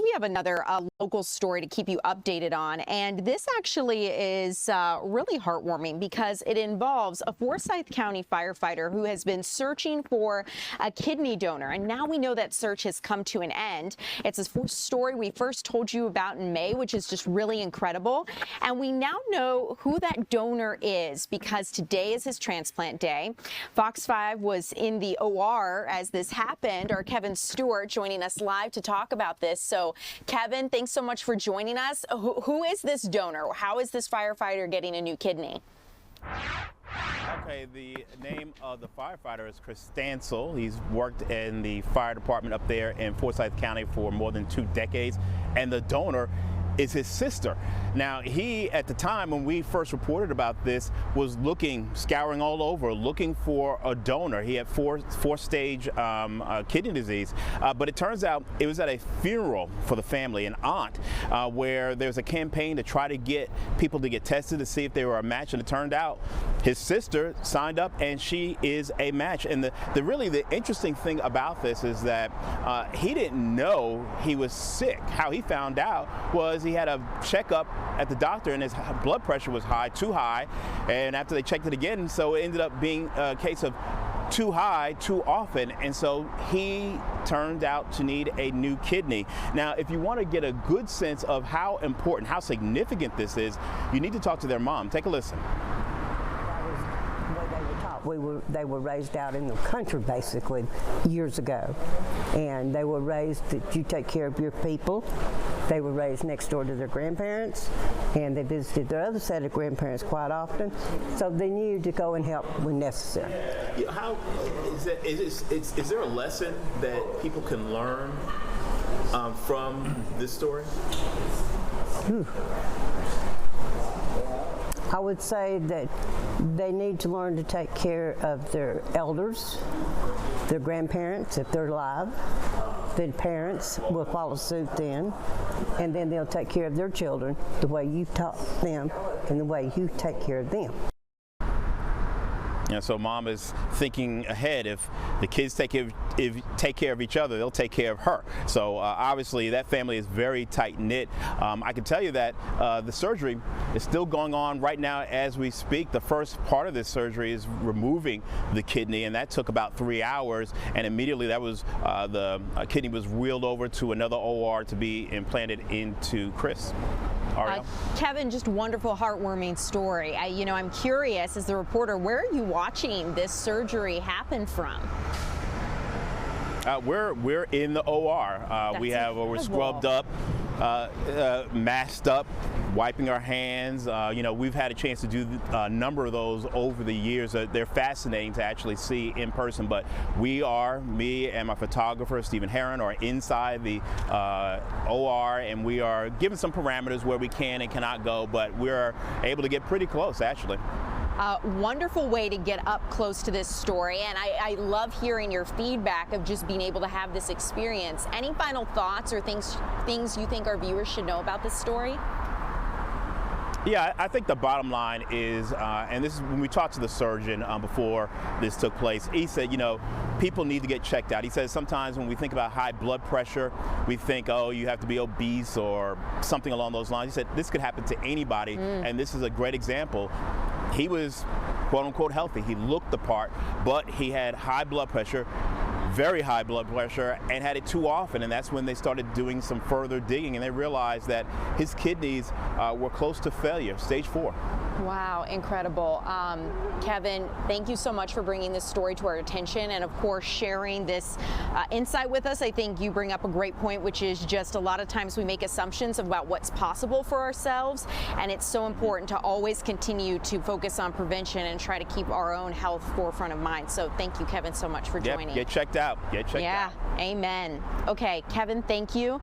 We have another local story to keep you updated on, and this actually is really heartwarming because it involves a Forsyth County firefighter who has been searching for a kidney donor, and now we know that search has come to an end. It's a story we first told you about in May, which is just really incredible, and we now know who that donor is because today is his transplant day. Fox 5 was in the OR as this happened. Our Kevyn Stewart joining us live to talk about this. So, Kevyn, thanks so much for joining us. Who is this donor? How is this firefighter getting a new kidney? Okay, the name of the firefighter is Chris Stansel. He's worked in the fire department up there in Forsyth County for more than 2 decades, and the donor is his sister. Now, he, at the time when we first reported about this, was scouring all over, looking for a donor. He had four-stage kidney disease, but it turns out it was at a funeral for the family, an aunt, where there's a campaign to try to get people to get tested to see if they were a match, and it turned out his sister signed up and she is a match. And the interesting thing about this is that he didn't know he was sick. How he found out was he had a checkup at the doctor and his blood pressure was high, too high, and after they checked it again, so it ended up being a case of too high too often, and so he turned out to need a new kidney. Now, if you want to get a good sense of how important, how significant this is, you need to talk to their mom. Take a listen. They were raised out in the country basically years ago, and they were raised that you take care of your people. They were raised next door to their grandparents, and they visited their other set of grandparents quite often, so they knew to go and help when necessary. How is there a lesson that people can learn from this story? I would say that they need to learn to take care of their elders, their grandparents, if they're alive. Then parents will follow suit then, and then they'll take care of their children the way you've taught them and the way you take care of them. And so mom is thinking ahead. If the kids take care of each other, they'll take care of her. So obviously that family is very tight-knit. I can tell you that the surgery is still going on right now as we speak. The first part of this surgery is removing the kidney, and that took about 3 hours, and immediately that was the kidney was wheeled over to another OR to be implanted into Chris. Kevyn, just wonderful, heartwarming story. I'm curious, as the reporter, where are you watching this surgery happen from? We're in the OR. We're scrubbed up, masked up, wiping our hands. We've had a chance to do a number of those over the years. They're fascinating to actually see in person, but me and my photographer, Stephen Herron, are inside the OR, and we are given some parameters where we can and cannot go, but we're able to get pretty close, actually. Wonderful way to get up close to this story, and I love hearing your feedback of just being able to have this experience. Any final thoughts or things you think our viewers should know about this story? Yeah, I think the bottom line is, and this is when we talked to the surgeon before this took place, he said, people need to get checked out. He says sometimes when we think about high blood pressure, we think, oh, you have to be obese or something along those lines. He said this could happen to anybody, and this is a great example. He was quote-unquote healthy. He looked the part, but he had high blood pressure, very high blood pressure, and had it too often, and that's when they started doing some further digging, and they realized that his kidneys were close to failure, stage 4. Wow, incredible. Kevyn, thank you so much for bringing this story to our attention and, of course, sharing this insight with us. I think you bring up a great point, which is just a lot of times we make assumptions about what's possible for ourselves, and it's so important to always continue to focus on prevention and try to keep our own health forefront of mind. So thank you, Kevyn, so much for joining. Get checked out. Get checked out. Yeah, amen. Okay, Kevyn, thank you.